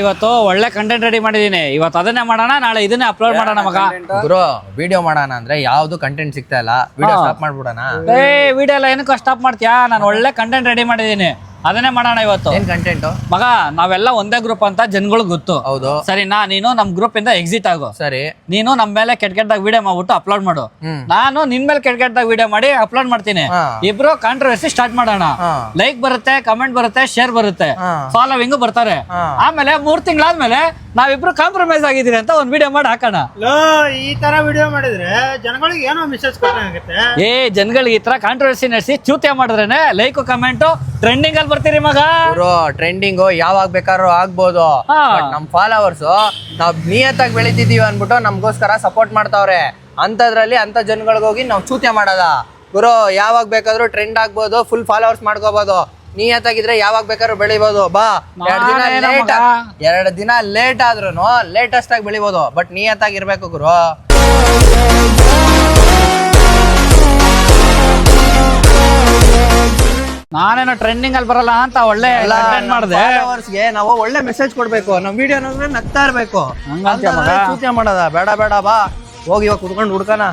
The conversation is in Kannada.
ಇವತ್ತು ಒಳ್ಳೆ ಕಂಟೆಂಟ್ ರೆಡಿ ಮಾಡಿದೀನಿ. ಇವತ್ತು ಅದನ್ನೇ ಮಾಡೋಣ, ನಾಳೆ ಇದನ್ನೇ ಅಪ್ಲೋಡ್ ಮಾಡೋಣ ಮಗ. ಗುರು ವಿಡಿಯೋ ಮಾಡೋಣ ಅಂದ್ರೆ ಯಾವ್ದು ಕಂಟೆಂಟ್ ಸಿಗ್ತಾ ಇಲ್ಲ, ವಿಡಿಯೋ ಸ್ಟಾಪ್ ಮಾಡ್ಬಿಡೋಣ. ವಿಡಿಯೋ ಎಲ್ಲ ಏನಕ್ಕೂ ಸ್ಟಾಪ್ ಮಾಡ್ತೀಯಾ? ನಾನು ಒಳ್ಳೆ ಕಂಟೆಂಟ್ ರೆಡಿ ಮಾಡಿದೀನಿ, ಅದನ್ನೇ ಮಾಡೋಣ ಇವತ್ತು. ಏನ್ ಕಂಟೆಂಟ್ ಮಗ? ನಾವೆಲ್ಲ ಒಂದೇ ಗ್ರೂಪ್ ಅಂತ ಜನಗಳಿಗೆ ಗೊತ್ತು. ಹೌದು ಸರಿನಾ? ನೀನು ನಮ್ ಗ್ರೂಪ್ ಇಂದ ಎಕ್ಸಿಟ್ ಆಗು. ಸರಿ. ನೀನು ನಮ್ ಮೇಲೆ ಕೆಟ್ಟದಾಗ ವಿಡಿಯೋ ಮಾಡ್ಬಿಟ್ಟು ಅಪ್ಲೋಡ್ ಮಾಡು. ನಾನು ನಿನ್ ಮೇಲೆ ಕೆಟ್ಟದಾಗ ವಿಡಿಯೋ ಮಾಡಿ ಅಪ್ಲೋಡ್ ಮಾಡ್ತೀನಿ. ಇಬ್ರು ಕಾಂಟ್ರವರ್ಸಿ ಸ್ಟಾರ್ಟ್ ಮಾಡೋಣ. ಲೈಕ್ ಬರುತ್ತೆ, ಕಮೆಂಟ್ ಬರುತ್ತೆ, ಶೇರ್ ಬರುತ್ತೆ, ಫಾಲೋವಿಂಗ್ ಬರ್ತಾರೆ. ಆಮೇಲೆ 3 ತಿಂಗಳಾದ್ಮೇಲೆ ನಾವಿಬ್ರು ಕಾಂಪ್ರಮೈಸ್ ಆಗಿದ್ದೀರಿ ಅಂತ ಒಂದ್ ವಿಡಿಯೋ ಮಾಡಿ ಹಾಕೋಣ. ಈ ತರ ವಿಡಿಯೋ ಮಾಡಿದ್ರೆ ಜನಗಳಿಗೆ ಏನೋ ಮೆಸೇಜ್ ಕೊಟ್ಟಾಗುತ್ತೆ. ಜನಗಳಿಗೆ ಈ ತರ ಕಾಂಟ್ರವರ್ಸಿ ನಡೆಸಿ ಚೂತ್ಯ ಮಾಡಿದ್ರೇನೆ ಲೈಕ್ ಕಮೆಂಟ್ ಟ್ರೆಂಡಿಂಗ್ ಅಲ್ಲಿ ಬರ್ತೀರಿ ಮಗ. ಟ್ರೆಂಡಿಂಗ್ ಯಾವಾಗ ಬೇಕಾದ್ರೂ ಆಗ್ಬೋದು. ನಮ್ ಫಾಲೋವರ್ಸ್ ನಾವ್ ನಿಯತ್ತಾಗಿ ಬೆಳಿತಿದೀವಿ ಅನ್ಬಿಟ್ಟು ನಮ್ಗೋಸ್ಕರ ಸಪೋರ್ಟ್ ಮಾಡ್ತಾವ್ರೆ. ಅಂತದ್ರಲ್ಲಿ ಅಂತ ಜನಗಳಿಗೋಗಿ ನಾವ್ ಚೂತ್ಯ ಮಾಡೋದ? ಗುರು ಯಾವಾಗ ಬೇಕಾದ್ರೂ ಟ್ರೆಂಡ್ ಆಗ್ಬೋದು, ಫುಲ್ ಫಾಲೋವರ್ಸ್ ಮಾಡ್ಕೋಬಹುದು. ನಿಯತ್ತಾಗಿದ್ರೆ ಯಾವಾಗ ಬೇಕಾದ್ರೂ ಬೆಳಿಬಹುದು. ಬಾ 2 ದಿನ ಲೇಟ್ ಆದ್ರೂ ಲೇಟೆಸ್ಟ್ ಆಗಿ ಬೆಳಿಬಹುದು, ಬಟ್ ನಿಯತ್ತಾಗಿರ್ಬೇಕು ಗುರು. ನಾನೇನೋ ಟ್ರೆಂಡಿಂಗ್ ಅಲ್ಲಿ ಬರಲ್ಲ ಅಂತ ಒಳ್ಳೆ ಮಾಡಿದೆ. ನಾವು ಒಳ್ಳೆ ಮೆಸೇಜ್ ಕೊಡ್ಬೇಕು, ನಮ್ ವಿಡಿಯೋ ನಗ್ತಾ ಇರ್ಬೇಕು. ಹಂಗಂತ ಚೂತ್ಯ ಮಾಡೋದ ಬೇಡ ಬೇಡ. ಬಾ ಹೋಗಿ ಇವಾಗ ಕುತ್ಕೊಂಡು ಹುಡ್ಕನ.